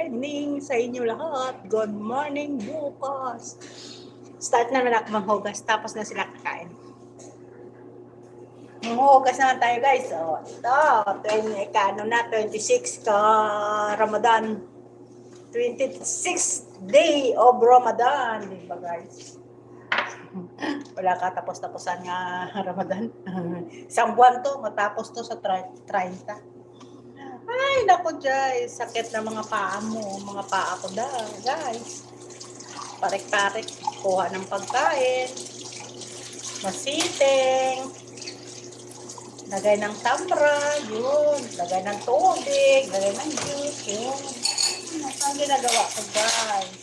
morning sa inyo lahat. Good morning bukas. Start na naman ako manghugas tapos na sila kakain. Manghugas naman tayo guys. So, ito, 26 ka Ramadan. 26th day of Ramadan. Diba guys? Wala ka tapos-tapusan nga Ramadan. Isang buwan to, matapos to sa 30. Ay, naku guys, sakit na mga paa mo. Mga paa ko guys. Parik-parik, kuha ng pagkain. Masiting. Lagay ng tambra, yun. Lagay ng tubig, lagay ng juice, yun. Ang ginagawa ko guys.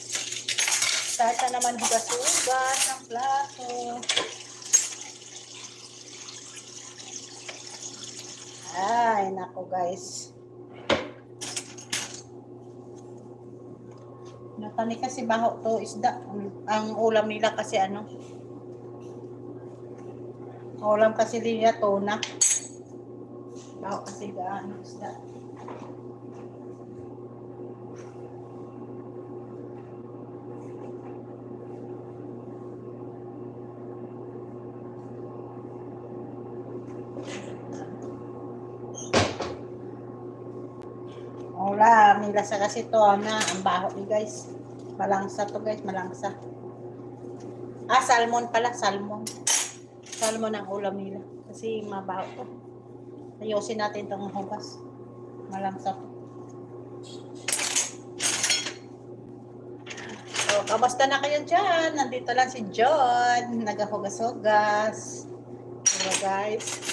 Start na naman hugas-hugas ng plato. Ay, naku guys. Natani kasi baho to isda. Ang ulam nila kasi ano? Ulam kasi nila tuna. Baho kasi gaano isda. Wala, may lasa kasi to na ang baho ni guys. Malangsa to guys, malangsa. Salmon pala, salmon. Salmon ang ulam nila. Kasi mabaho to. Ayusin natin itong hugas. Malangsa to. So, kamusta na kayo dyan? Nandito lang si John. Nagahugas-hugas. Diba guys?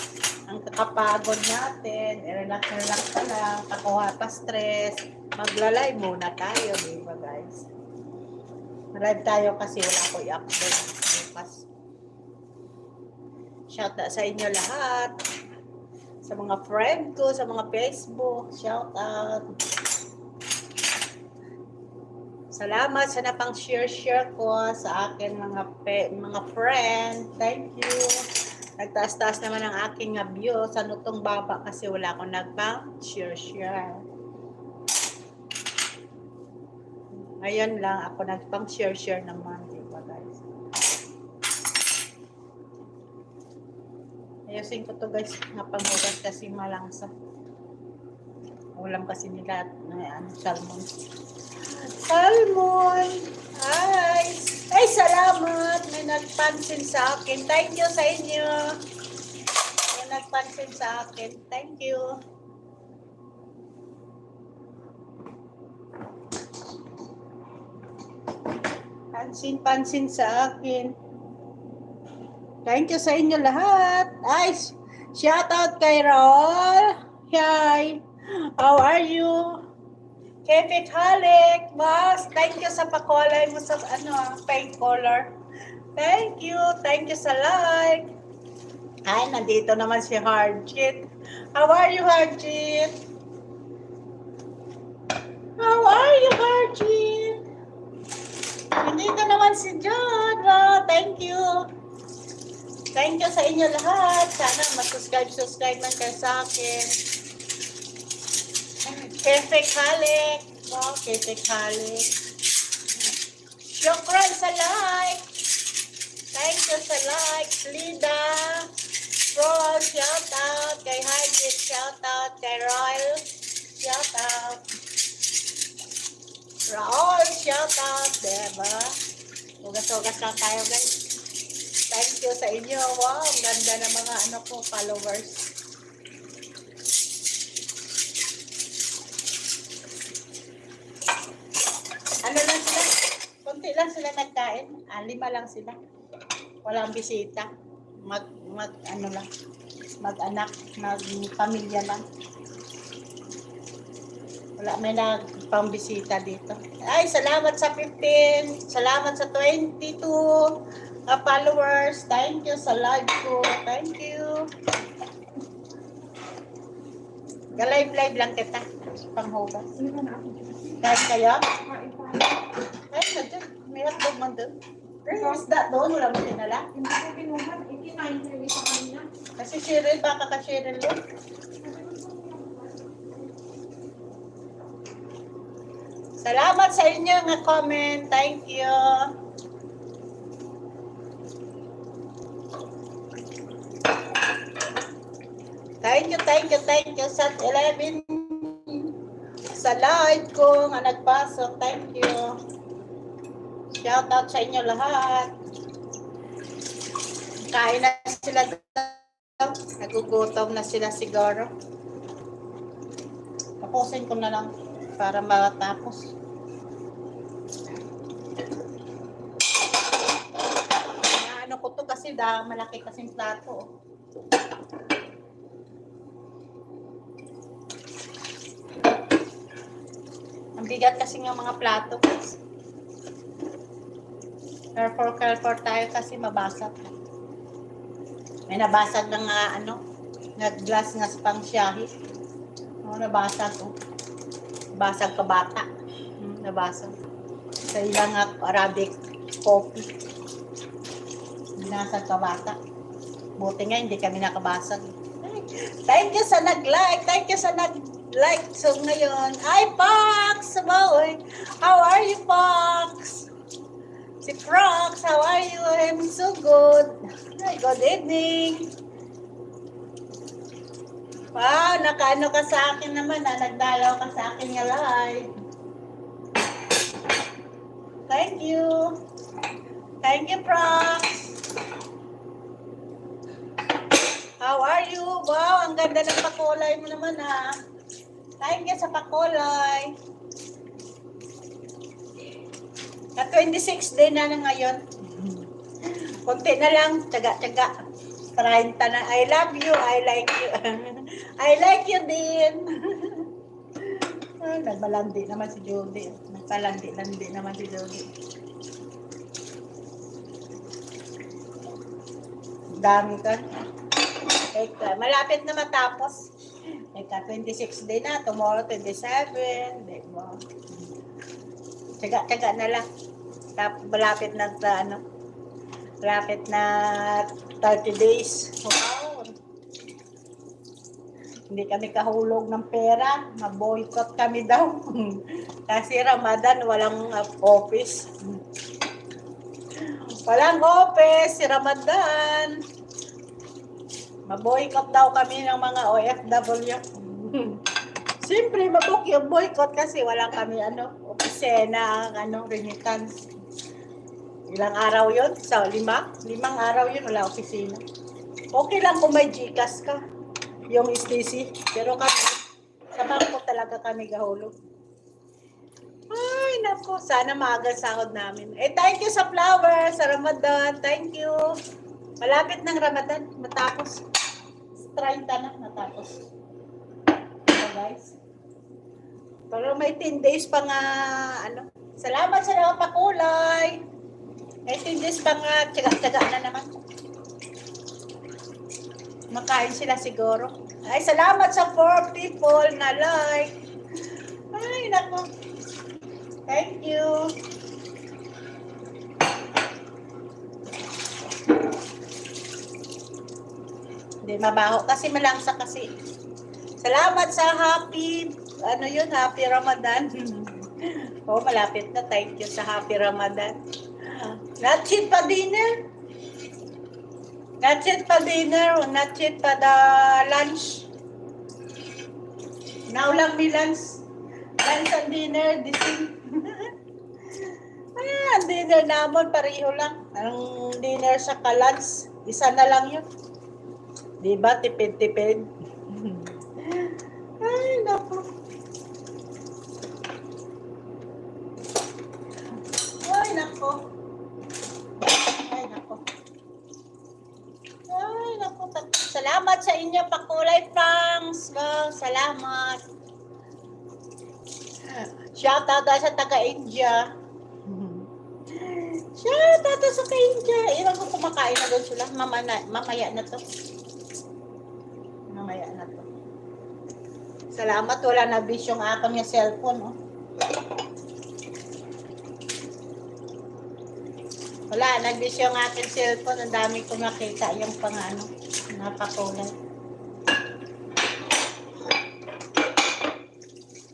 Ang kakapagod natin, relax ka lang, kakuha pa stress, magla-live muna tayo, diba guys? Live tayo kasi wala ko i-upload bukas. Shout out sa inyo lahat, sa mga friend ko, sa mga Facebook, shout out. Salamat sa napang share ko sa akin mga friend, thank you. Nagtaas-taas naman ang aking view sa nutong baba kasi wala akong nagpang-share. Ngayon lang ako nagpang-share naman. Diba guys? Ayusin ko to guys. Napanghugas kasi malangsa. Ulam kasi nila salmon. Salmon! Ay, salamat! May nagpansin sa akin. Thank you sa inyo. May nagpansin sa akin. Thank you. Pansin sa akin. Thank you sa inyo lahat. Ay, shout out kay Raul. Hi. How are you? Kevin Halik, Mas, thank you sa pakulay mo sa pink color. Thank you sa like. Ay, nandito naman si Harjit. How are you, Harjit? How are you, Harjit? Nandito naman si John. Wow, thank you. Thank you sa inyo lahat. Sana mag-subscribe man kayo sa akin. Kefek Halik. Wow, Kefek Halik. Syukran sa like. Thank you sa like. Lida. Roy, shout out. Kay Hajit, shout out. Kay Royal, shout out. Raul, shout out. Diba? Ugas-ugas lang tayo guys. Thank you sa inyo. Wow, ang ganda ng mga followers. Ano lang sila? Konti lang sila nagkain. 5 lang sila. Walang bisita. Mag-anak, mag-pamilya lang. Wala may nagpambisita dito. Ay, salamat sa 15. Salamat sa 22 followers. Thank you sa live ko. Thank you. Live lang kita. Panghugas. Kahit kayo? Ay, nandiyan. May hotdog man doon. Is that doon? Wala mo dinala? Hindi ko kinuha. Ikinain ko yung isa kanina. Kasi Cheryl, baka ka Cheryl doon. Salamat sa inyo nga comment. Thank you. Thank you sa 11 sa live ko nga nagpasok. Thank you. Shout out sa inyo lahat. Kain na sila daw. Nagugutom na sila siguro. Tapusin ko na lang para matapos. Ano ko to kasi malaki kasing plato. Ang bigat kasi ng mga plato. Careful tayo kasi mabasag. May nabasag na nga glass nga sa pang-shahi. Nabasag basag ka bata. Nabasag. Sa ilang Arabic coffee. Binasag ka bata. Buti nga hindi kami nakabasag. Thank you sa nag-like. So ngayon, hi Fox! Boy! How are you, Fox? Si Crocs, how are you? I'm so good. Hi, good evening. Wow, nakaano ka sa akin naman, nagdalaw ka sa akin nga live. Thank you. Thank you, Crocs. How are you? Wow, ang ganda ng pakulay mo naman ha. Thank you sa pakulay. Na 26 day na ngayon. Kunti na lang, tsaga-tsaga. 30 na. I love you, I like you. I like you din. Nagbalandi naman si Jody. Nagpalandi-landi naman si Jody. Dami ka. Malapit na matapos. 26 day na. Tomorrow, 27. Diba? Tsaga-tsaga na lang. Malapit na malapit na 30 days. Wow. Hindi kami kahulog ng pera. Ma-boycott kami daw. Kasi Ramadan, walang office. Walang office si Ramadan. Ma-boycott daw kami ng mga OFW. Siyempre, boycott kasi wala kami opisina, remittance. Ilang araw yun? So, 5 araw yun, wala opisina. Okay lang kung may GCash ka, yung STC. Pero kami, sa bangko talaga kami gahulog. Ay, naku, sana maaga sahod namin. Thank you sa flowers, sa Ramadan. Thank you. Malapit ng Ramadan, matapos. 30 na, matapos. Guys. Pero may 10 days pa nga, Salamat sa mga pakulay. May 10 days pa nga, tsaga-tsaga na naman. Makain sila siguro. Ay, salamat sa 4 people na like. Ay, naku. Thank you. Hindi mabaho kasi malangsa kasi. Salamat sa happy Ramadan. Malapit na. Thank you sa happy Ramadan. Not cheap pa dinner. Not cheap pa dinner. Not cheap pa the lunch. Now lang may lunch. Lunch and dinner. Ang dinner naman pareho lang. Ang dinner sa lunch. Isa na lang yun. Diba? Tipid-tipid. Ay, naku. Ay, naku. Ay, naku. Ay, naku. Salamat sa inyo, pakulay Franks. Wow, salamat. Shout out sa taga-India. Shout out sa taga-India. Ilang ko kumakain na doon sila. Mamaya na to. Mamaya na to. Salamat, wala na bis yung aking cellphone. Wala, nag-bis yung aking cellphone. Ang dami ko nakita yung napakulay.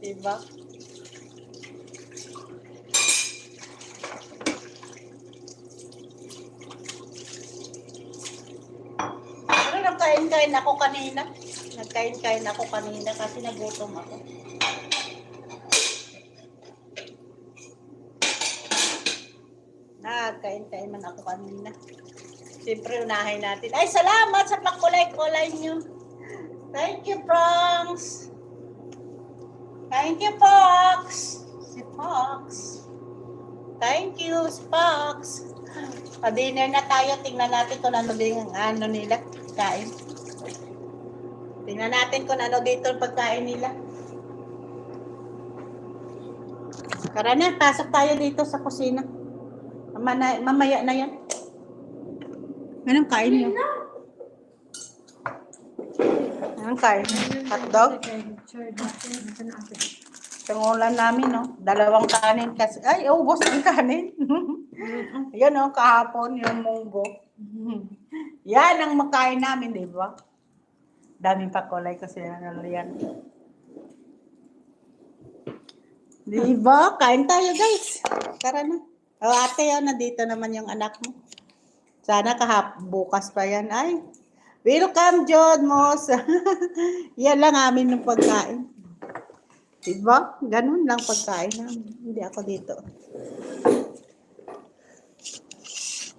Diba? Nagkain-kain ako kanina. Nagkain-kain ako kanina kasi nagutom ako. Nagkain-kain man ako kanina. Siyempre, unahin natin. Ay, salamat sa pakulay-kulay nyo. Thank you, Prongs. Thank you, Fox. Si Fox. Thank you, si Fox. Pa-dinner na tayo. Tingnan natin kung ano din ang ano nila. Kain. Tingnan natin kung ano dito ang pagkain nila. Tara na, pasok tayo dito sa kusina. Mamaya na yan. Anong kain niyo? Anong kain? Hotdog? Pangulan namin, no? 2 kanin kasi. Ay, ubos ang kanin. Yan, no? Kahapon, yung munggo. Yan ang makain namin, di ba? Daming pakulay kasi ano yan. Di ba? Kain tayo, guys. Tara na. O, ate, nandito naman yung anak mo. Sana bukas pa yan. Ay, welcome, John Moss. Yan lang amin ng pagkain. Diba? Ganun lang pagkain namin. Hindi ako dito.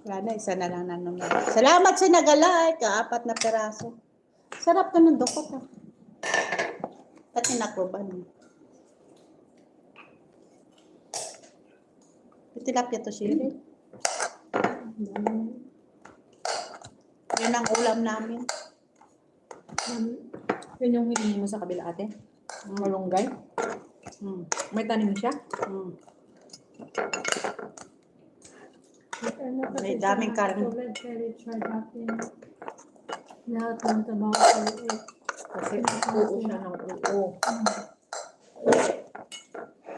Wala na, isa na lang naman. Salamat sa nagalay. 4 na peraso. Sarap ka ng dukot. Pati nakroban. Tilapia to siya. Yan ang ulam namin. Yun yung hiningi mo sa kabila, ate? Malunggay? May tanim siya? May daming karne. Lahat ng trabaho sa liit. Kasi Oo siya ng oo.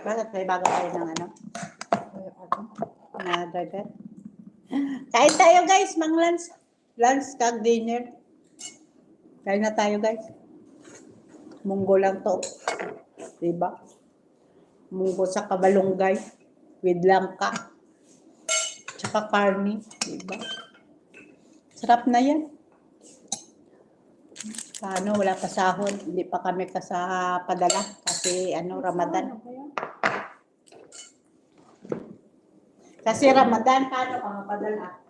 bakit may bago tayo ng ano? Na dagat. Kain tayo, guys, mang lunch. Lunch kag dinner. Kain na tayo, guys. Munggo lang to. Diba? Munggo sa kabalunggay. With langka. Tsaka karni. Diba? Sarap na yan. Paano, wala pa sahod. Hindi pa kami padala. Kasi Ramadan. Kasi Ramadan, paano ka mapadala?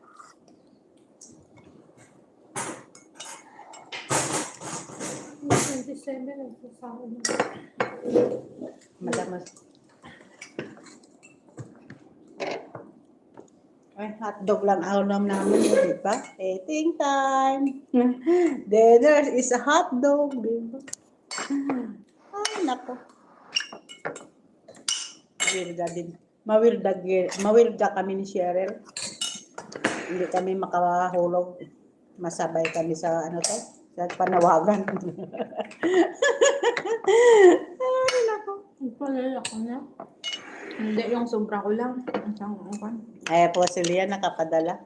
Malamas. Ay, hotdog lang ulam namin, di ba? Eating time. Dinner is a hotdog, di ba? Ay, nako. Wirda din. Mawirda kami ni Cheryl. Hindi kami makahulog. Masabay kami sa sa panawagan. Ay, nako. Palala ko na. Hindi, yung sobra ko lang. Ay, po si Lia nakapadala.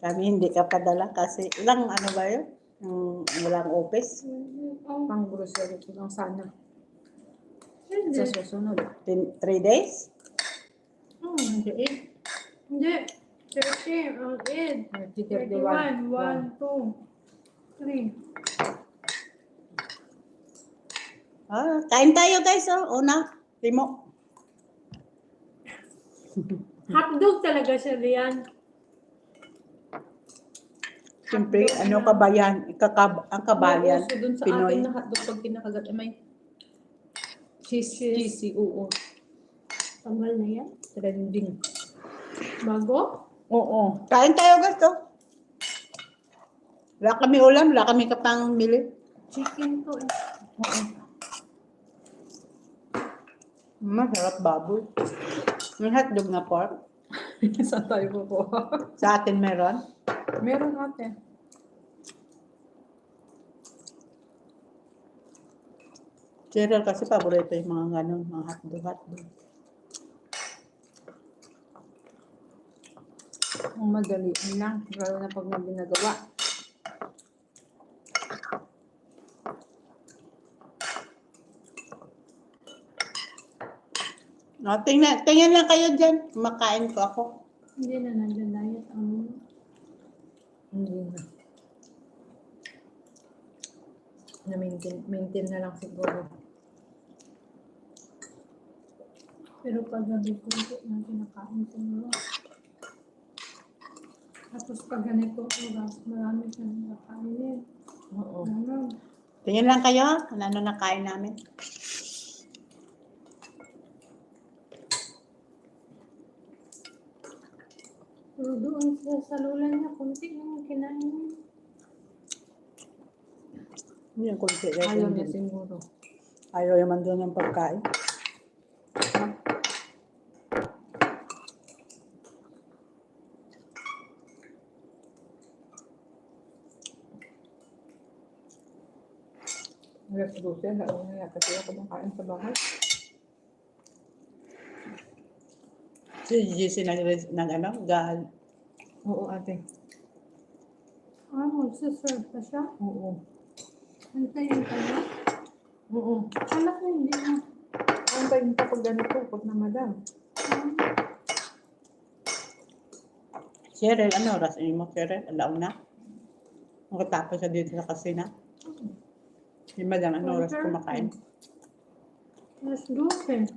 Kami hindi kapadala kasi ilang ba yun? Walang office. Pang grocery ko lang sana. Sa susunod. 3 days? Hindi. Hindi. 30 ang Eid. 31. 1, 2, 3. Kain tayo, guys. Una, Timo. Hotdog talaga siya riyan. Siyempre, kabayan? Ang kabayan, So, dun sa Pinoy. atin na hotdog pag kinakagat may cheesy, oo. Tagal na yan. Trending. Bago? Oo. Kain tayo, guys. Wala kami ulam, wala kami kapang mili. Chicken to eh. Oo. Masarap baboy. May hotdog na pork. Saan tayo po? Sa atin meron. Meron ate. Cheryl kasi paborito yung mga ganun, mga hotdog. Ang madali lang. Lalo na pag ginagawa. Tingnan lang kayo dyan. Makain ko ako. Hindi na nandiyan diet. Hindi na. Na maintain na lang siguro. Pero pag gabi ko, hindi na kinakain siguro. Tapos pag ganito oras, marami siyang nakainin. Oo. Ano? Tingin lang kayo, ano na kain namin. Pero doon sa lula niya, kunti lang yung kinain niya. Hindi yung kunti. Ayaw niya siguro. Ayaw naman doon ng pagkain. Alas 12, lalo na yata sila kumakain sa bahay. Si GC nag ano, Oo, ate. Ah, magsaserve pa siya. Oo. Antayin ka na. Oo. Kala ko hindi na. Antayin pa pag ganito, pag na madam. Cheryl, ano oras mo, Cheryl? Alauna? Makatapos siya dito sa kasina. Di ba dyan, ano oras kumakain? Alas 12.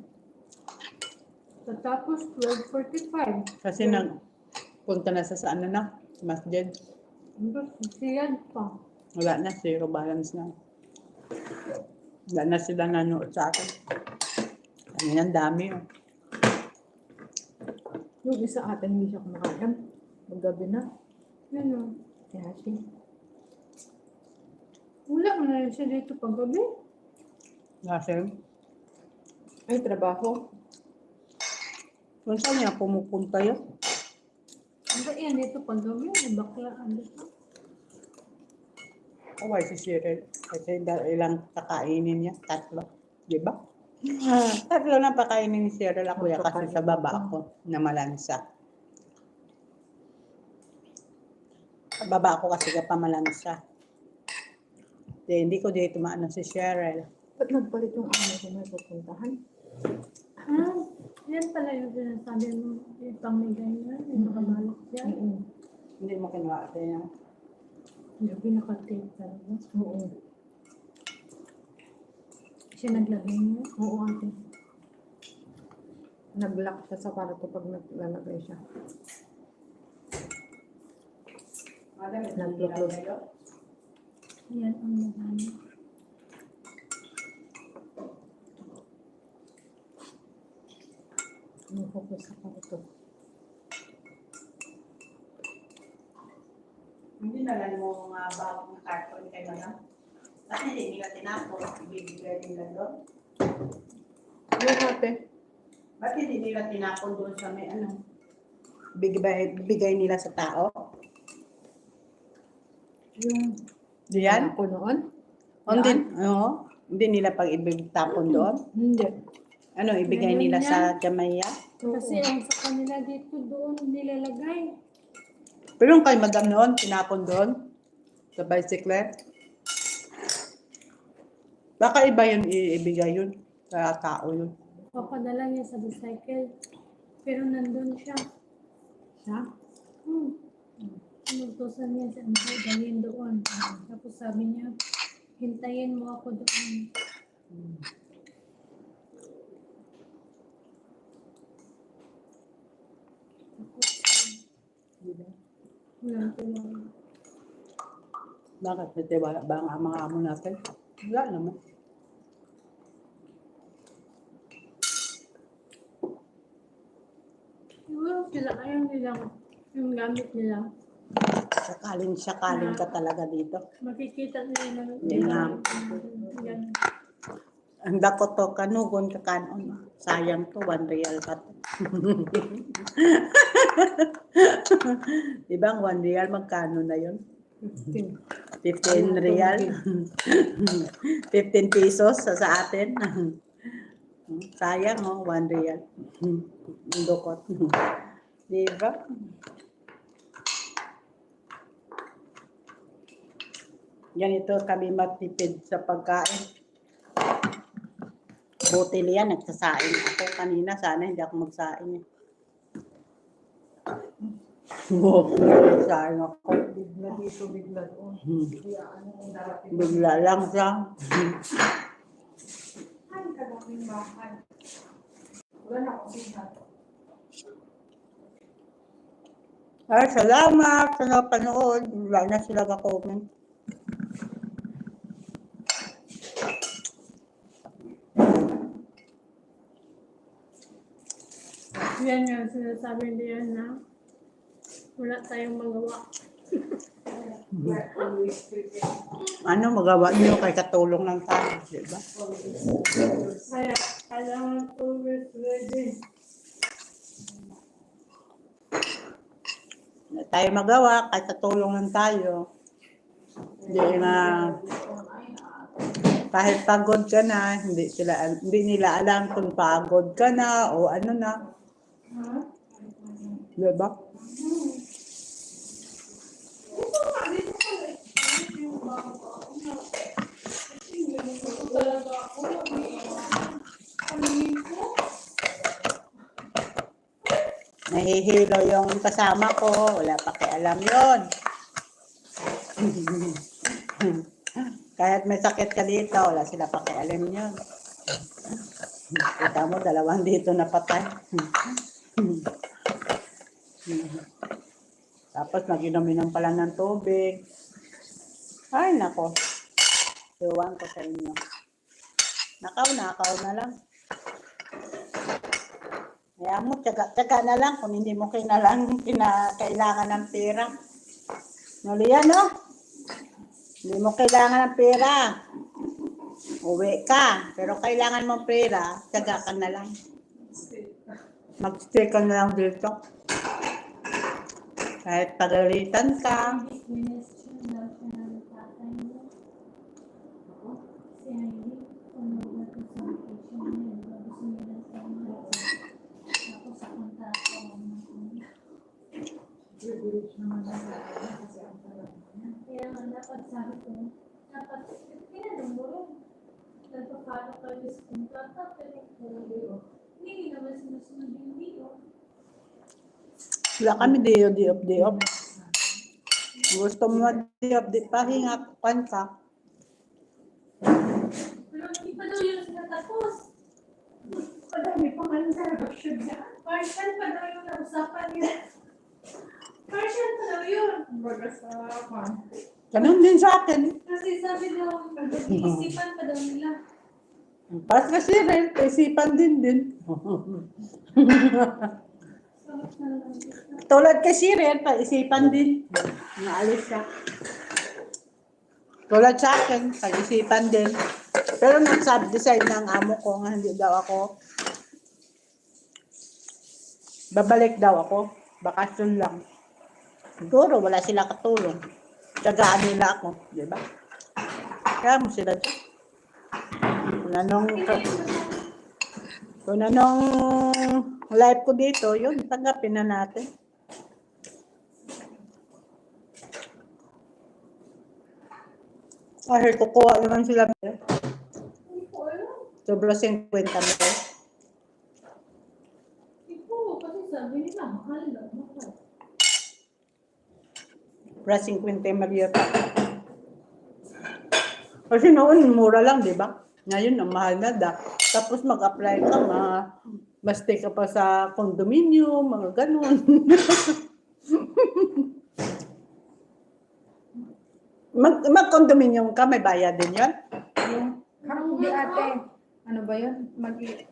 Tapos 12:45. Kasi punta na sa ano na, masjid. Tapos siyad pa. Wala na, zero balance na. Wala na sila nanood sa akin. Kanina ang dami oh. Yung isa ate, hindi siya kumakain. Maggabi na. Ano? Kaya siya. Wala mo na rin siya dito paggabi. Kasi, Ay, trabaho. kung saan niya pumupunta yun? Ang ba yan dito paggabi? May baklaan dito. Kaway si Cheryl. Kasi ilang kakainin niya? 3. Di ba? 3 lang pakainin ni Cheryl. Ako ya kasi sa baba ako na malansa. Sa baba ako kasi ka pamalansa. Hindi ko dito maano si Cheryl. Ba't nagpalit yung ano kung may pupuntahan? Ah, yan pala yung sinasabi mo. Yung pamigay na. Yung nakabalot dyan. Oo. Hindi mo kinuha ito niya. Yung pinaka-tape talaga. Oo. Siya naglagay niya. Oo, ate. Nag-lock siya sa kwarto pag naglalagay siya. Nag-close. Yan ang nagano. Nag-focus sa kwarto. Hindi na lang mo mga bagong carton kay Madam. Kasi hindi nila tinapon. Ibibigay nila doon. Yung ate. Ba't hindi nila tinapon doon sa may ano? Bigay nila sa tao? Yung Diyan? ako noon? Hindi, oo. Hindi nila pag ibigtapon doon? Hindi. Ano, ibigay Ganyan nila yan. sa Jamaya? Kasi ang sa kanila dito doon nilalagay. Pero yung kay Madam noon, tinapon doon? Sa bicycle? Baka iba yun, ibigay yun. Sa tao yun. Papadala niya sa recycle. Pero nandun siya. Siya? Inutusan niya sa anak, dalhin doon. Tapos sabi niya, hintayin mo ako doon. Tapos, wala tulong. Bakit? May tiwala ba ang mga amo natin? Wala naman. Siguro sila ayaw nila yung gamit nila. Sakaling ka talaga dito. Makikita nila na Yan nga. yan. Ang dako to, kanugon ka kanon. Sayang to, 1 real pa to. Diba ang 1 real, magkano na yun? 15 real. 15 pesos sa atin. Sayang oh, 1 real. Ang dukot. Diba? Ganito kami matipid sa pagkain. Buti yan, nagsasain ako kanina. Sana hindi ako magsain. Saan ako? Bigla dito, bigla doon. Kaya ano ang darating. Bigla lang siya. Ay, kadaming bahay. Wala na akong bigat. Ay, salamat sa napanood. Wala na sila ka-comment. Yan nga sinasabi niya na wala tayong magawa. We're always prepared. Ano magawa niyo kay katulong ng tao, di ba? Kaya kailangan always ready. Hindi tayo magawa kahit katulong ng tayo. Hindi na kahit pagod ka na, hindi nila alam kung pagod ka na o ano na. Di ba? Nahihilo yung kasama ko. Wala pakialam yun. Kahit may sakit ka dito, wala sila pakialam yun. Kita mo, dalawang dito napatay. Tapos nag-inom pala ng tubig. Ay, nako. Iwan ko sa inyo. Nakaw na lang. Kaya mo, tsaga na lang kung hindi mo kailangan ng pera. Nolian, no? Hindi mo kailangan ng pera. Uwi ka. Pero kailangan mo pera, tsaga ka na lang. Mag-stay ka na lang dito. Kahit pagalitan ka. Ministry daw siya ng tatay niya. Si Heidi, kung nag-work sa vacation niya, gusto niya ng tama. Tapos sa kontrata ng mga Privilege naman na kasi ang talaga niya. kaya nga dapat sabi ko, dapat tinanong mo rin. Nagpapalo kayo sa kontrata, pero hindi naman sinusunod yung video. Wala kami day off. Gusto mo day off, di pahinga ka. Pero hindi pa daw yun natapos. Madami pa nga sa reaction niya. Partial pa daw yung nausapan nila. Partial pa daw yun. Baga sa man. Ganun din sa akin. Kasi sabi daw, iisipan pa daw nila. Pas kasi rin, isipan din. Tulad kasi rin, paisipan din. Naalis siya. Tulad sa akin, pag-isipan din. Pero nag-subdecide ng amo ko nga hindi daw ako. Babalik daw ako. Bakasyon lang. Siguro wala sila katulong. Tsagaan nila ako. Di ba? Kaya mo sila dyan. Kung anong life ko dito, yun, tanggapin na natin. Ay, kukuha naman sila. Hindi ko alam. Sobra 50 mito. Hindi ko, kasi sabi nila, mahal daw, mahal. Sobra 50 Maria pa. Kasi noon, mura lang, di ba? Ngayon, ang mahal na da. Tapos mag-apply ka, stay ka pa sa condominium, mga ganun. Mag-condominium ka, may bayad din yan. Yung, hindi ate. Ano ba yun? Monthly.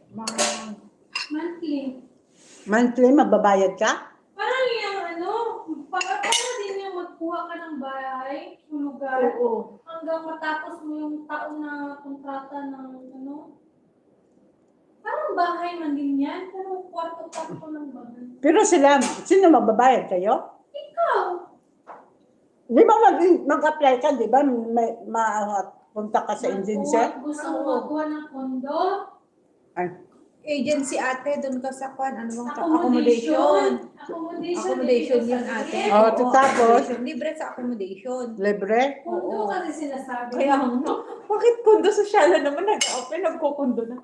Monthly, magbabayad ka? Parang yung para din yung magkuha ka ng bahay, ng lugar, Oo. hanggang matapos mo yung taon na kontrata ng parang bahay man din yan, pero kwarto-kwarto ng bahay. Pero sino magbabayad kayo? Ikaw! Di ba mag-apply ka, di ba? Punta ka sa agency? Gusto mo magkuha ng kondo? Ay, Agency ate, doon ka sa kwan. Ano bang Accommodation. Accommodation yun ate. Oh, tapos? Accommodation. Libre sa accommodation. libre? Kondo Oo. kasi sinasabi. Kaya bakit kondo sosyalan naman nag-open, nagkukundo na.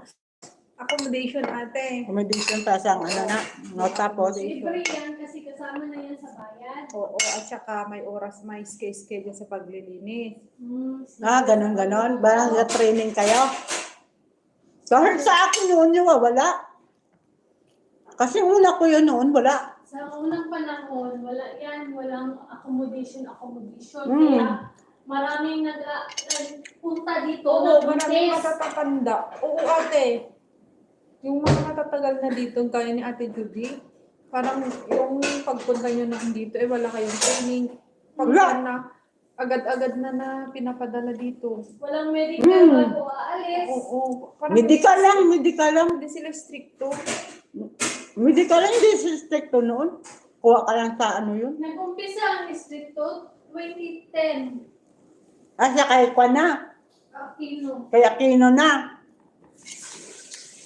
Accommodation ate. Accommodation pa sa ano na. No, tapos? Libre yan kasi kasama na yan sa bayad. Oo, at saka may oras, may schedule sa paglilinis. Ganon. Parang training kayo. Kahit sa akin noon yung wala. Kasi una ko yun noon, wala. Sa unang panahon, wala yan, walang accommodation. Mm. Kaya maraming nagpunta dito. Oo, maraming nag-test. matatatanda. Oo, ate. Yung mga matatagal na dito, kaya ni Ate Judy, parang yung pagpunta nyo na dito, wala kayong training. Pagka Wala. na, agad-agad na pinapadala dito. Walang medical Mm. bago aalis. Oo. Parang Medical lang. Hindi sila stricto. Medical lang, hindi stricto noon. Kuha ka lang sa ano yun. Nag-umpisa ang distrito 2010. Siya kay Kwan na. Aquino. Kay Aquino na.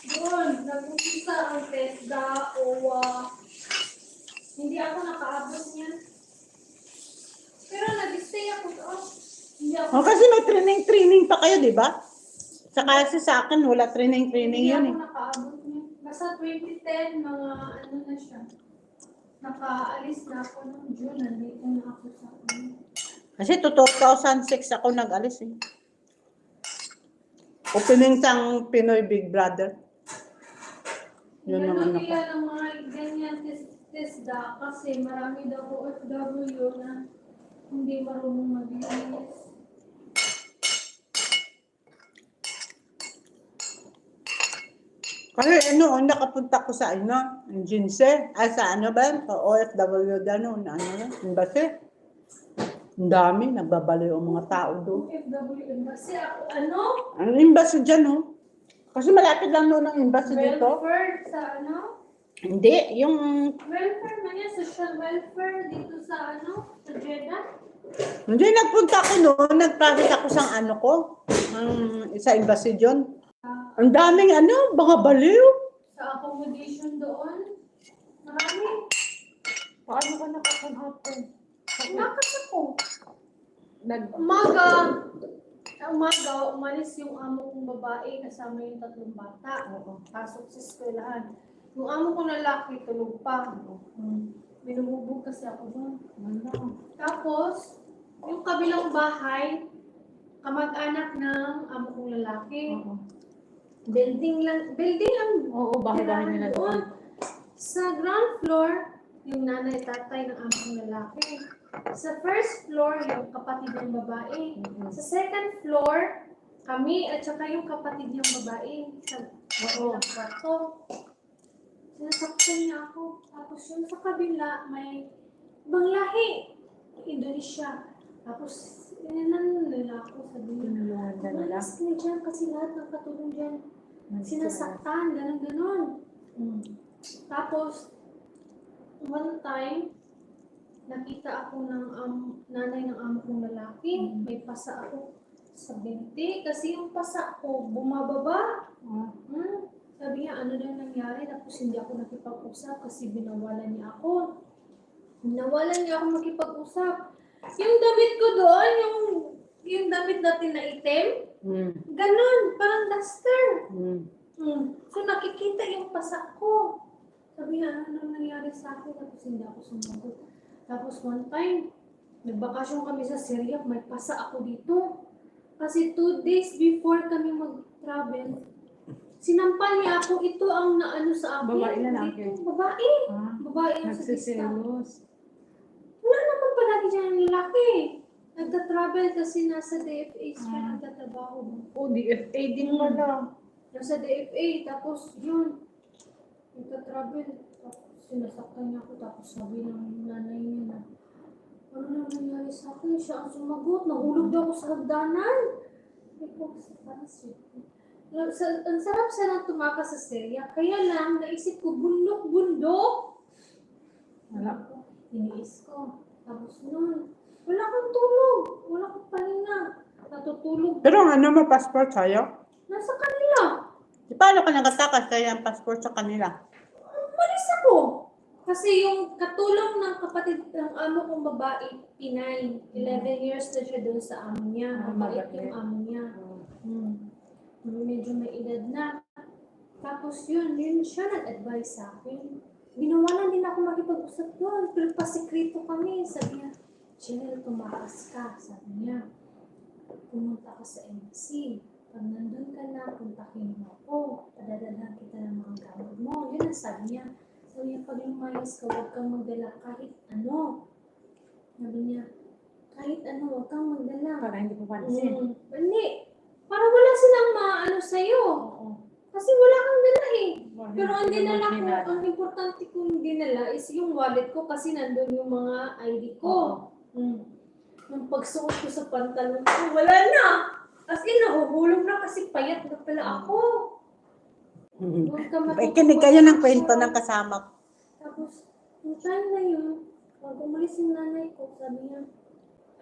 Doon, nag-umpisa ang TESDA, OWA. Hindi ako nakaabot niyan. Pero nag-stay ako doon. Hindi ako, Kasi may training pa kayo, di ba? Saka sa akin, wala training hindi yun ako eh. nakaabot niyan. Basta 2010, mga ano na siya. Nakaalis na ako ng June. Nandito na ako sa ano. Kasi 2006 ako nag-alis eh. Opening sang Pinoy Big Brother. Yun ang Ganun ano ko. yan ang mga ganyan TESDA kasi marami daw OFW na hindi marunong mag-linis. Kasi nakapunta ko sa Jinse. Sa ano ba yun? Sa OFW ano yun? Embassy. Ang dami, nagbabaliw ang mga tao doon. OFW kasi ako, ano? Ang embassy dyan, oh. Kasi malapit lang noon ang embassy dito. Welfare sa ano? Hindi, yung... Welfare man yan, social welfare dito sa ano? Sa Jeddah? Hindi, nagpunta ko noon. Nag-process ako sa ano ko. Sa embassy dyan. Ang daming mga baliw. Sa accommodation doon. Marami. Paano ka nakakon-open? Nakas ako. Nag... Umaga, umalis yung amo kong babae kasama yung 3 bata. Oo. Pasok sa eskwelahan. Yung amo kong lalaki, tulog pa. Binububog kasi ako doon. Tapos, yung kabilang bahay, kamag-anak ng amo kong lalaki. Oo. Building lang. Oo, bahay-bahay nila doon. Sa ground floor, yung nanay, tatay ng amo kong lalaki. Sa first floor, yung kapatid ng babae. Sa second floor, kami at saka yung kapatid ng babae. Sa kabilang kwarto. Sinasaktan niya ako. Tapos yung sa kabila, may ibang lahi. Indonesia. Tapos, inanan nila ako. Sabi niya, Tinulungan ka nila. umalis ka na dyan kasi lahat ng katulong dyan. Sinasaktan, ganon. Tapos, one time, nakita ako ng nanay ng amo kong lalaki. May pasa ako sa binti. Kasi yung pasa ko, bumababa. Sabi niya, ano daw nangyari? Tapos hindi ako nakipag-usap kasi binawalan niya ako. Binawalan niya ako makipag-usap. Yung damit ko doon, yung damit natin na itim, ganon, parang duster. So nakikita yung pasa ko. Sabi niya, ano nangyari sa akin? Tapos hindi ako sumagot. Tapos one time, nagbakasyon kami sa Syria, may pasa ako dito. Kasi 2 days before kami mag-travel, sinampal niya ako, ito ang naano sa akin. Babae lalaki? Dito, babae. Babae ang sa pista. Nagsiselos. Wala naman palagi dyan ang lalaki. Nagta-travel kasi nasa DFA siya nagtatrabaho. Oh, DFA din pala. Nasa DFA, tapos yun, nagta-travel. Tapos sinasaktan niya ako, tapos sabi ng nanay niya na, ano na nangyari sa akin? Siya ang sumagot, nahulog daw ako sa hagdanan. Ay po, parang sweet. Ang sarap sanang tumakas sa Syria, kaya lang, naisip ko, bundok-bundok. Wala. Iniis ko. Tapos nun, wala kang tulog, wala kang pahinga. Natutulog. Pero may passport sa'yo? Nasa kanila. Paano ka nakatakas kaya ang passport sa kanila? Malis ako. Kasi yung katulong ng kapatid ng amo kong babae, Pinay, 11 years na siya doon sa amo niya. Mabait yung amo niya. Medyo may edad na. Tapos yun siya nag-advise sa akin. Tinawanan din ako makipag-usap doon. Pero pasikreto kami. Sabi niya, Chanel, tumakas ka. Sabi niya, pumunta ka sa embassy. Pag nandun ka na, puntakin mo ako. Padadala kita ng mga gamot mo. Yun ang sabi niya. Sabi niya, pag lumayas ka, huwag kang magdala kahit ano. Sabi niya, kahit ano, huwag kang magdala. Para hindi po pansin. Hindi. Para wala silang maano sa'yo. Oo. Kasi wala kang dala eh. Pero ang Hindi dinala naman ko, dinala. ang importante kong dinala is yung wallet ko kasi nandun yung mga ID ko. Nung pagsuot ko sa pantalon ko, wala na. As in, nahuhulog na kasi payat na pala ako. Huwag ka Ikinig kayo ng kwento ng kasama ko. Tapos, yung time na yun, pag umalis yung nanay ko, sabi niya,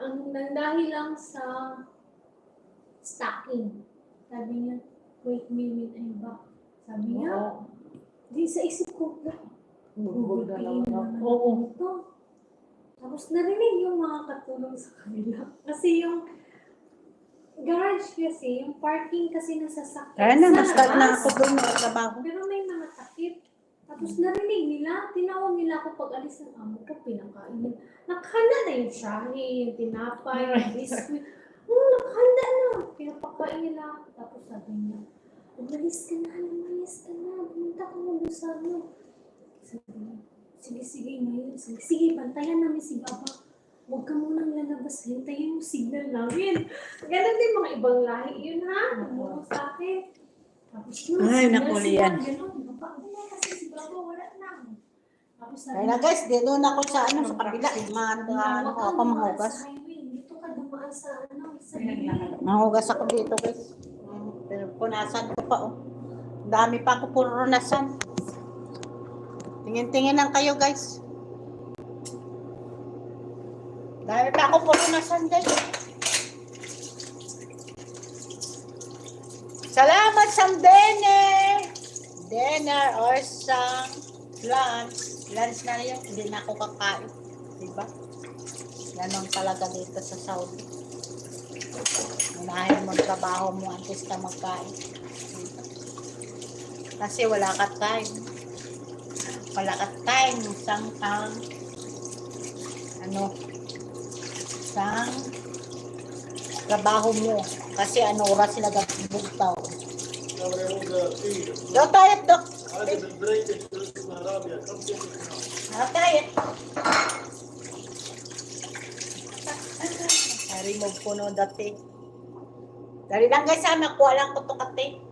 ang nangdahil lang sa stocking. Sabi niya, wait minute, I'm back. Sabi niya, di sa isip ko, Bugbog na Google Pay naman na ako. Oo. naman ito. Tapos narinig yung mga katulong sa kanila. Kasi yung garage kasi, yung parking kasi ng sasakyan. Kaya na, sa na-start na labas. ako doon ng trabaho. Pero may mga takip. Tapos narinig nila, tinawag nila ako pag alis ng amo ko, pinakain nila. Nakahanda na yung shahi, yung tinapay, yung biscuit. Nakahanda na. Pinapakain nila ako. Tapos sabi niya, umalis ka na. Pumunta ka na doon sa ano. Sabi niya, sige ngayon. Sige, bantayan namin si Baba. Huwag ka munang lalabas. Hintayin mo signal namin. Ganon din mga ibang lahi yun ha. Tumulong sa akin. Tapos yun, Ay, signal naku, sila, Lian. ganon. Baba na kasi si Baba wala na. Tapos sabi Kaya na guys, dito na ako sa ano, sa kabila. Ano huwag kang ako dumaan mahugas. sa highway. Dito ka dumaan sa ano, sa Mahugas ako dito guys. Pero punasan ko pa oh. Dami pa ako purunasan. Tingin-tingin lang kayo guys. Dami pa ako purunasan guys. Salamat sa dinner or sa lunch. Lunch na yun, hindi na ako kakain. Diba? Ganon talaga dito sa Saudi. Unahin mo ang trabaho mo antes ka magkain. Diba? Kasi wala ka time. Wala ka time. Sang trabaho mo. Kasi ano oras sila bugtaw. Dok tayo, Dok. Tayo. Na-remove ko no dati. Dari lang guys, nakuha lang ko to kate.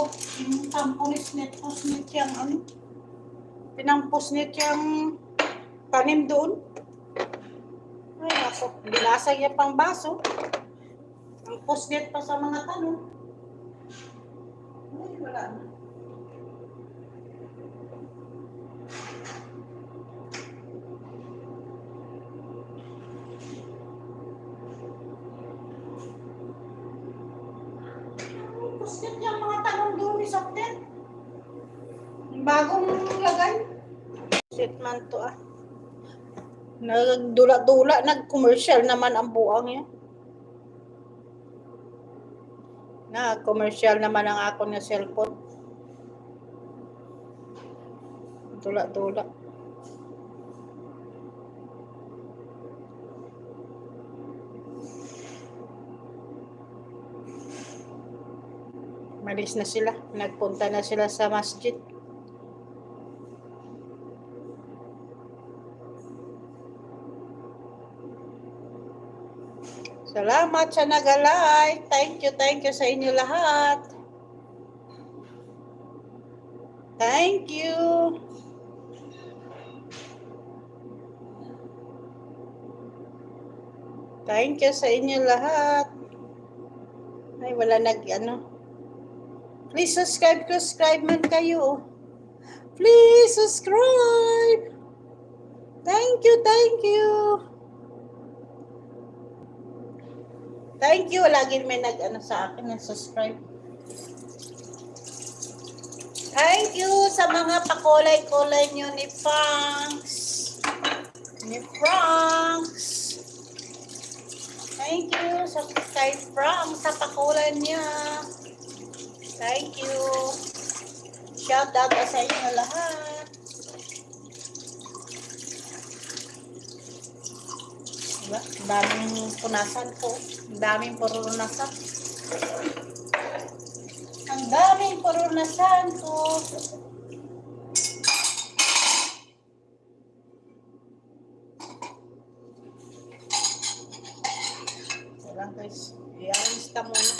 ko. Yung pusnit yung ano. Pinampusnit yung tanim doon. Ay, ako. Binasag niya pang baso. Ang pusnit pa sa mga tanong. Ay, wala na. Pusnit yung mga tanong doon ni Sokten. Bagong lagay. Shit man to ah. Nagdula-dula, nag-commercial naman ang buang yan. Nag-commercial naman ang ako na cellphone. Dula-dula. Malis na sila. Nagpunta na sila sa masjid. Salamat sa nag-like. Thank you sa inyo lahat. Thank you. Thank you sa inyo lahat. Ay, wala nag-ano. Please subscribe man kayo. Please subscribe. Thank you. Thank you. Lagi may nag-ano sa akin, nag-subscribe. Thank you sa mga pakulay-kulay nyo ni Franks. Thank you sa kay Frank sa pakulay niya. Thank you. Shout out sa inyo lahat. Diba? Daming punasan po. Daming purunasan. Ang daming purunasan po. Lang guys, i-arrange muna.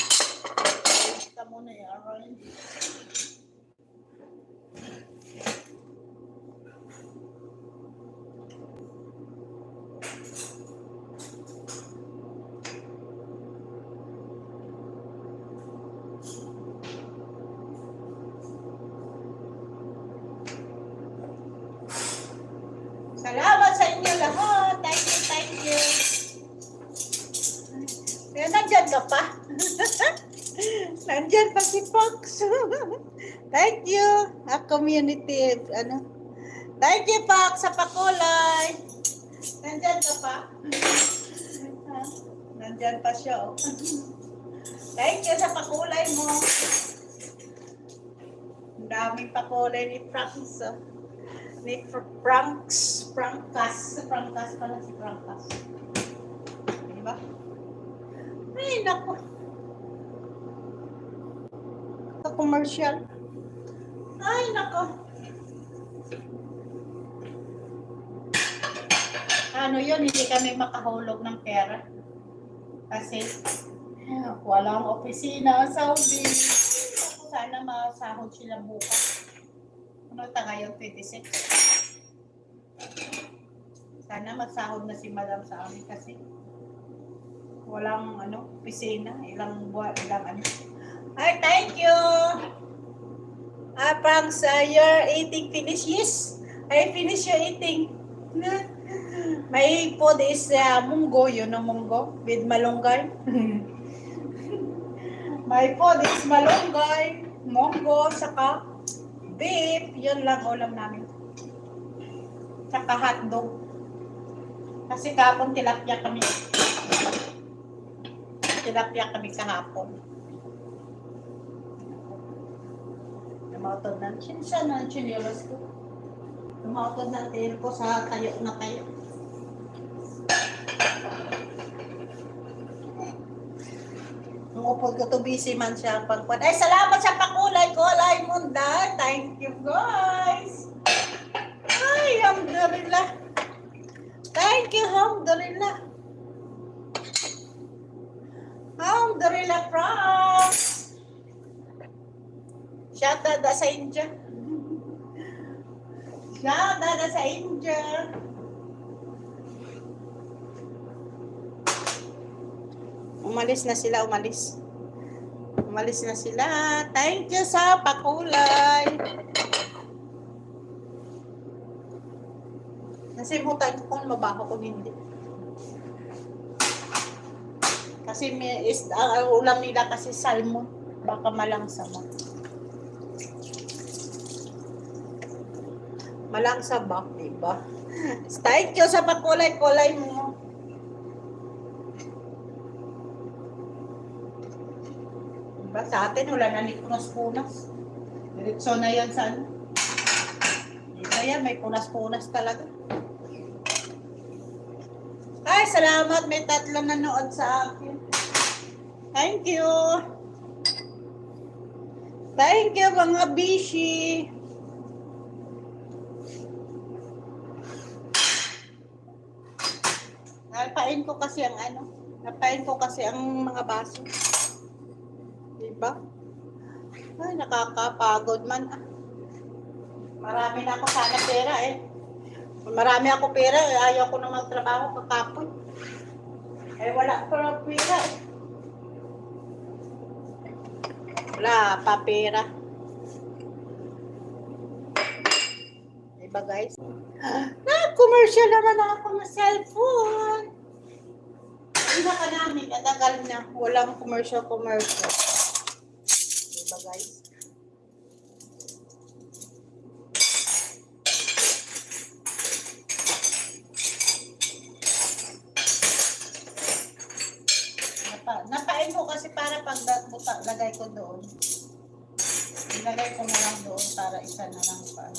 Salamat sa inyo lahat. Thank you. Nandyan ka pa. Nandyan pa si Fox. Thank you. A community, ano. Thank you, Fox, sa pakulay. Nandyan ka pa. Nandyan pa siya, oh. Thank you sa pakulay mo. Ang daming pakulay ni Franks, oh. Ni Frankas pala si Frankas. Diba? Ay, naku. Ito commercial. Ay, naku. Ano yun, hindi kami makahulog ng pera. Kasi, walang opisina sa Saudi. Sana masahod sila bukas. Ano ngayon, 26? Sana masahod na si Madam sa amin kasi walang opisina, ilang buwan, ano. Ay, thank you! Franks, you're eating finish? Yes, I finish your eating. My food is munggo, yun ang munggo with malunggay. My food is malunggay, munggo, saka beef, yun lang ulam namin. Saka hotdog. Kasi kahapon tilapia kami. Kahapon. Tumautod na. Siya na ang chinilas ko. Tumautod na tayo ko sa tayo na tayo. Nung upod ko to busy man siya pagpad. Ay, salamat sa pakulay ko, Laimunda. Thank you, guys. Ay, alhamdulillah. Thank you, alhamdulillah. Alhamdulillah, Franks. Shout out sa India. Shout out sa India. Umalis na sila, umalis. Umalis na sila. Thank you sa pakulay. Nasimutan ko kung mabaho kung hindi. Kasi ang ulam nila kasi salmon. Baka malangsa mo. Malangsa ba? Diba? Thank you sa pakulay-kulay mo. Diba? Sa atin, wala na ni punas-punas. Diretso na yan sa ano. Dito yan, may punas-punas talaga. Ay, salamat. May 3 nanood sa akin. Thank you. Thank you, mga bishi. Napain ko kasi ang ano. Napain ko kasi ang mga baso. Diba? Ay, nakakapagod man. Marami na ako sana pera eh. Kung marami ako pera, ayaw ko na magtrabaho kakapon. Eh, wala ko na pera eh. Wala pa pera. Diba guys? Commercial naman ako ng cellphone. Iba ka namin, katagal na. Walang commercial. Diba guys? Napain ko kasi para pag lagay ko doon. Ilagay ko na lang doon para isa na lang pa.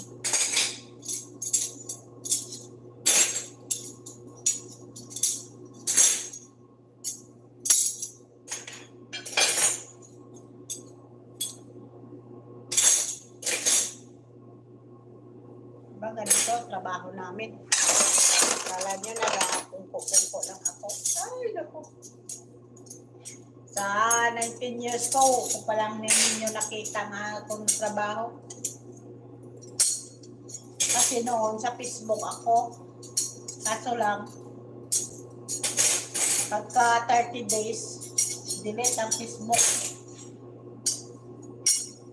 Diba ganito trabaho namin. Kala nyo nag-aapungko-pungko lang ako. Ay, naku. Sa 19 years ko, kung palang ninyo nakita nga akong trabaho. Kasi noon sa Facebook ako, kaso lang, pagka 30 days, delete ang Facebook.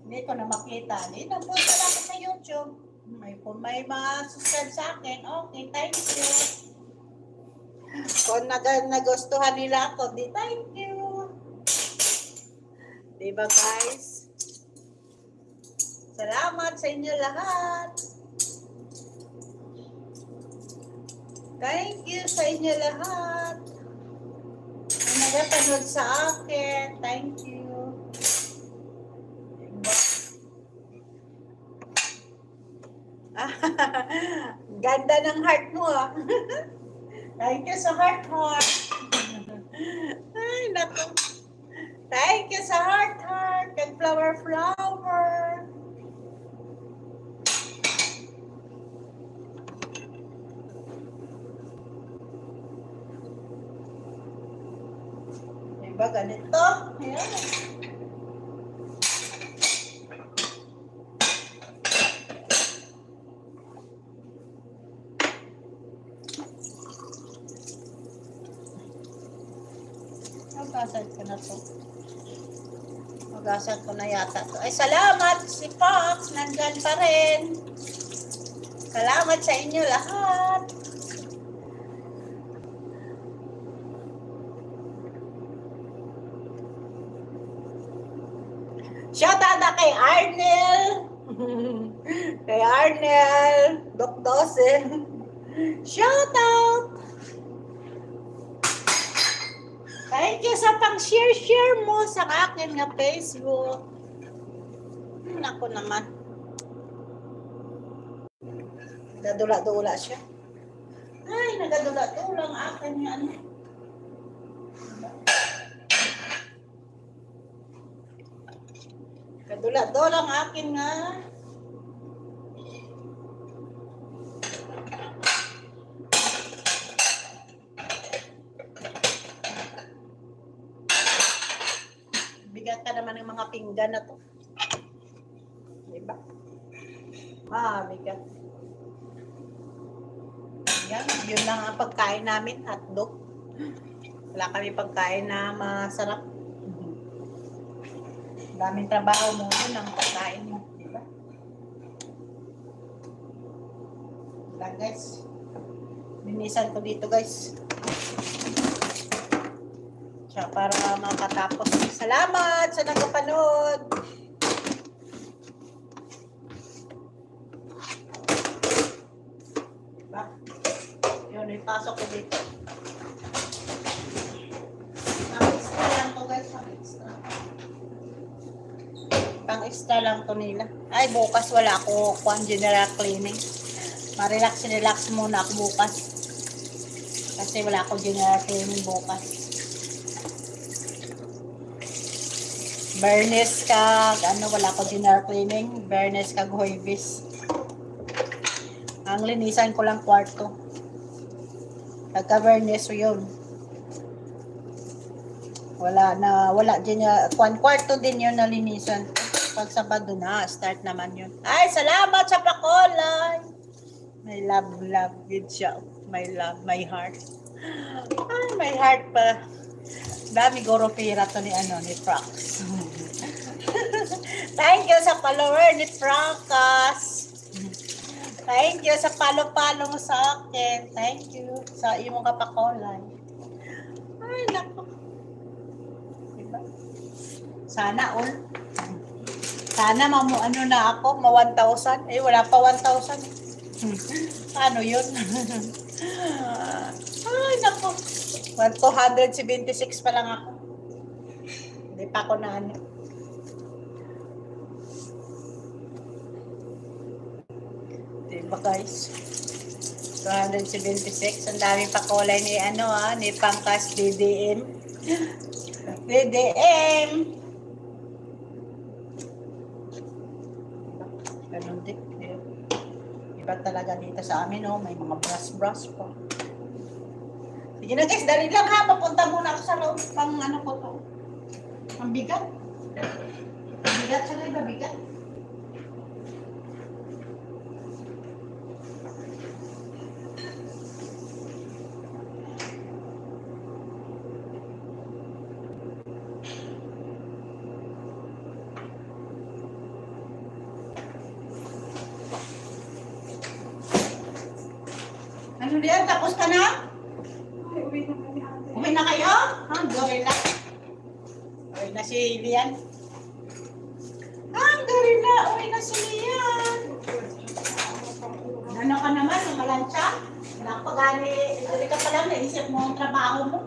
Hindi ko na makita. Hindi na punta lang ako sa YouTube. Kung may subscribe sa akin, okay, thank you. Kung nagustuhan nila ako, di thank you. Diba guys? Salamat sa inyo lahat. Thank you sa inyo lahat. Ang nagapanood sa akin. Thank you. Diba? Ganda ng heart mo ah. Thank you sa heart. Ay, naku. Thank you sa heart and flower. Diba ganito? Ayan. Magasan ko na to. Magasan ko na yata to. Ay, salamat si Fox. Nandyan pa rin. Salamat sa inyo lahat. Shout out na kay Arnel. Kay Arnel. Doc Dose. Shout out. Thank you sa pang-share mo sa akin nga Facebook. Nako naman. Nadula-dula siya. Ay, nagadula-dula ang akin yan. Kadula-dula ang akin nga. Bigat ka naman ng mga pinggan na to. Diba? Ah, bigat. Yan, yun lang ang pagkain namin, hotdog. Wala kami pagkain na masarap. Daming trabaho mo yun ang pagkain mo. Diba? Lang guys. Linisan ko dito guys. Siya para makatapos. Salamat sa nagpapanood. Diba? Yun, ipasok ko dito. Pang-extra lang to guys. Pang-extra. Pang-extra lang to nila. Ay, bukas wala ako general cleaning. Ma-relax muna ako bukas. Kasi wala ako general cleaning bukas. Bernes kag, wala ko general cleaning. Bernes kag Huwebes. Ang linisan ko lang kwarto. Pagka Bernes yun. Wala general, kwarto din yun na linisan. Pag Sabado na, start naman yun. Ay, salamat sa pakolay! My love, good job. My love, my heart. Ay, my heart pa. Dami goro pira to ni Frax. Thank you sa follower ni Fracas. Thank you sa palo-palo mo sa akin. Thank you sa imong kapakolay. Ay, naku. Diba? Sana all. Sana na ako, ma 1,000. Eh, wala pa 1,000 eh. Paano yun? Ay, naku. 276 pa lang ako. Hindi pa ako na Diba guys? 276. Ang dami pa kulay ni ni Pangkas DDM. DDM. Ganun din. Iba talaga dito sa amin, may mga brush pa. Sige na guys, dali lang ha. Papunta muna ako sa loob. Pang ko to. Ang bigat. Ang bigat siya na bigat. Ano diyan? Tapos ka na? Ay, uwi na kami ate. Uwi na kayo? Gorilla. Uwi na si Lian. Gorilla. Uwi na si Lian. Ano ka naman? Malansya? Wala ka pagani. Dali ka pa lang. Naisip mo ang trabaho mo.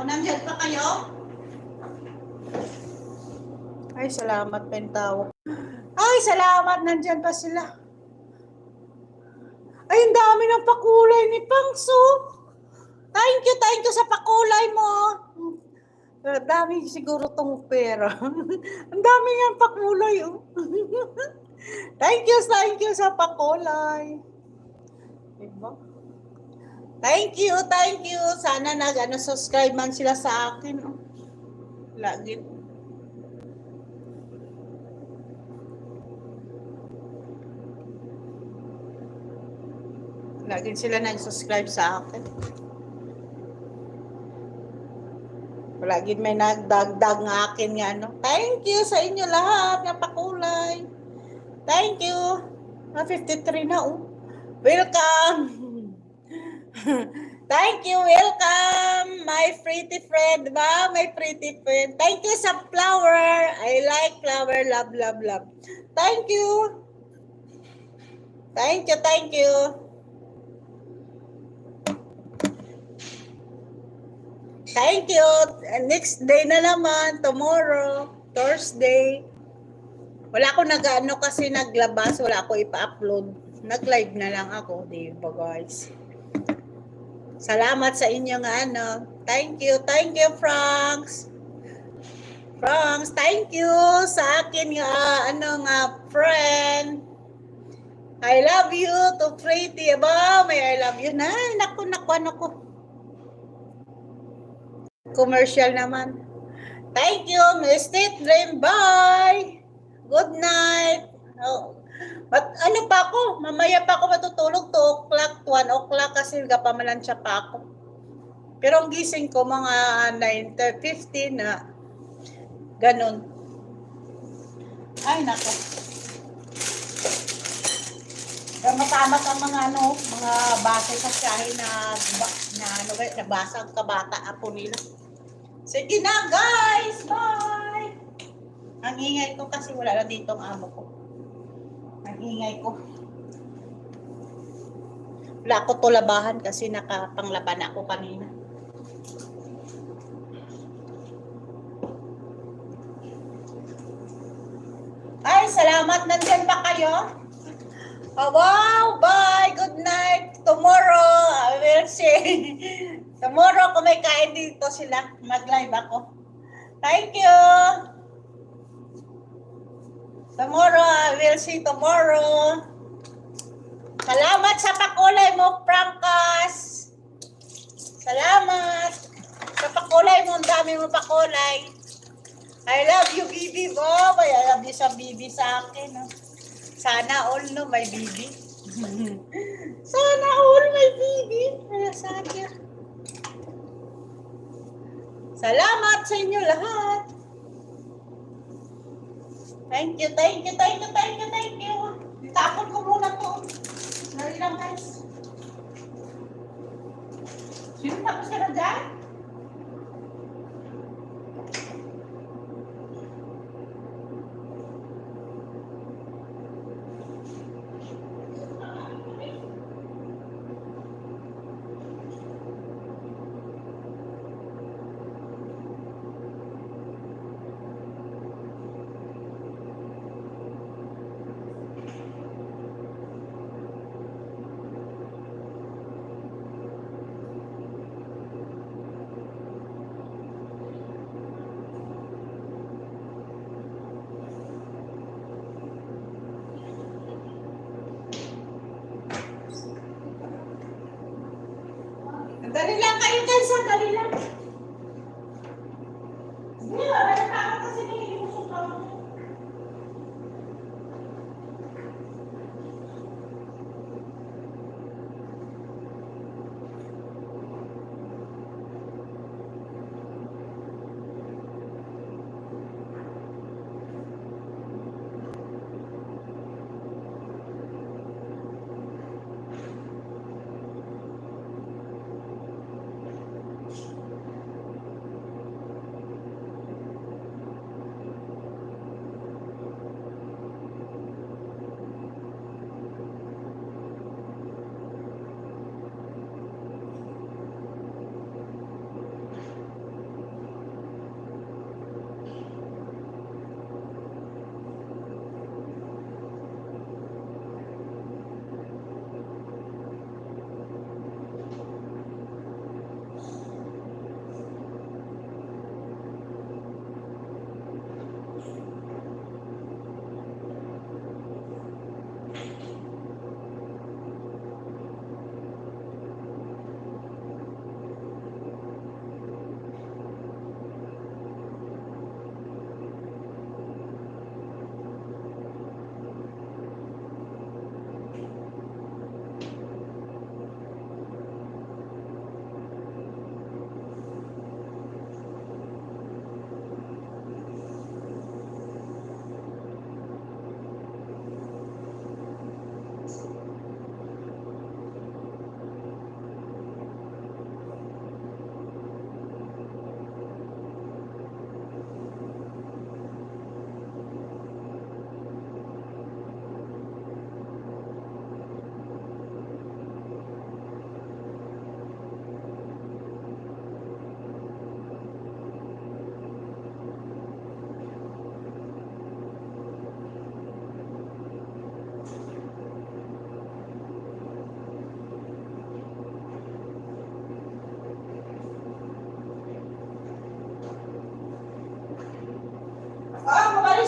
nandyan pa kayo? Ay, salamat, Pentaw. Ay, salamat, nandyan pa sila. Ay, ang dami ng pakulay ni Pangso. Thank you sa pakulay mo. Dami siguro tong pera. Ang dami niyang pakulay, oh. Thank you sa pakulay. Diba? Thank you. Sana subscribe man sila sa akin, oh. Lagi. Lagi sila nag-subscribe sa akin. Lagi may nagdagdag ng akin nga, no? Thank you sa inyo lahat na pakulay. Thank you. 53 na, oh. Welcome. Thank you. Welcome, my pretty friend. Ba? My pretty friend. Thank you sa flower. I like flower. Love. Thank you. Thank you. Thank you. Next day na naman, tomorrow, Thursday. Wala ako kasi naglabas, wala ako ipa-upload. Nag-live na lang ako, di ba guys? Salamat sa inyong Thank you, Franks. Thank you sa akin friend. I love you to pretty. Aba, may I love you na. Naku. Commercial naman. Thank you, Mystic Dream. Bye. Good night. Oh. But pa ako? Mamaya pa ako matutulog 2 o'clock, 1 o'clock kasi kapamalansya pa ako. Pero ang gising ko mga 9:15 na ganun. Ay, nako. Matamat ang mga mga base sa siyahin na nabasa ang kabata apo nila. Sige na guys, bye! Ang ingay ko kasi wala na dito ang amo ko. Ang ingay ko. Wala ko tulabahan kasi nakapanglaban ako kanina. Ay, salamat. Nandyan pa kayo? Oh, wow, bye. Good night. Tomorrow, I will see. Tomorrow, kung may kain dito sila, mag-live ako. Thank you. Tomorrow, I will see tomorrow. Salamat sa pakulay mo, Frankas. Salamat. Sa pakulay mo, ang dami mo pakulay. I love you, Bibi. Bob. I love you sa Bibi sa akin. No? Sana all, no, may Bibi. Sana all may Bibi. Sa akin. Salamat sa inyo lahat. Thank you. Itapon ko muna to. Sorry lang, guys. Sino tapos ka na dyan? Dali lang kayo guys, dali lang. Hindi, wala na ako kasi nilimusok ako.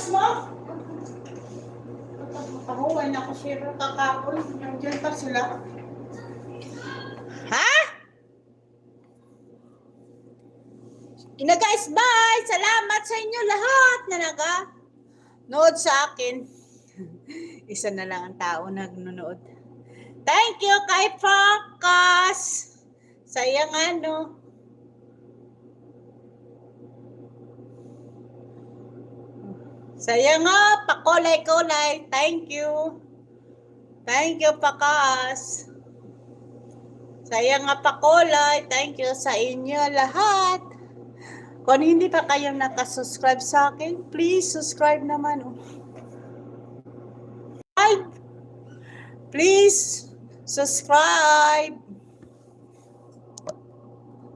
Ayos mo? Pahuway na ko siya kakapon. Nandiyan pa sila. Ha? Ina guys, bye! Salamat sa inyo lahat na nag-nood sa akin. Isa na lang ang tao nagnunood. Thank you kay Focus! Sayang ano. Sayang nga, pakulay-kulay. Thank you. Thank you, Pakas. Sayang nga pakulay. Thank you sa inyo lahat. Kung hindi pa kayo nakasubscribe sa akin, please subscribe naman. Please subscribe.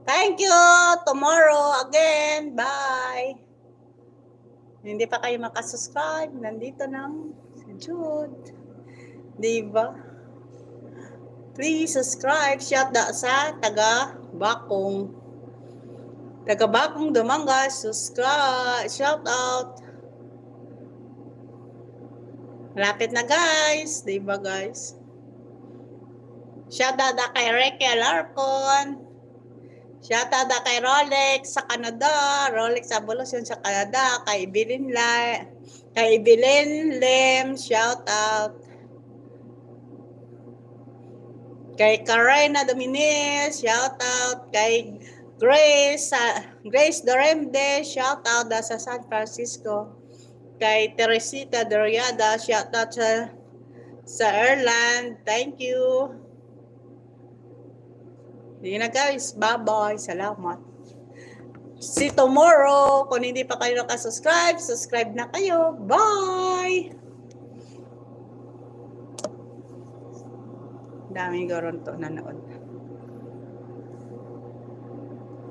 Thank you. Tomorrow again. Bye. Hindi pa kayo makasubscribe. Nandito lang si Jude. Diba? Please subscribe. Shout out sa taga-Bakong. Taga-Bakong Dumangas. Subscribe. Shout out. Malapit na guys. Diba guys? Shout out na kay Raquel Arcon. Shoutout na kay Rolex sa Canada, Rolex Evolution sa Canada, kay Evelyn Lem, shoutout. Kay Karina Dominez, shoutout. Kay Grace Doremde, shoutout na sa San Francisco. Kay Teresita Doriada, shoutout sa Ireland. Thank you. Yun na guys, bye-bye, salamat. See tomorrow. Kung hindi pa kayo nakasubscribe, subscribe na kayo. Bye! Daming goronto nanood.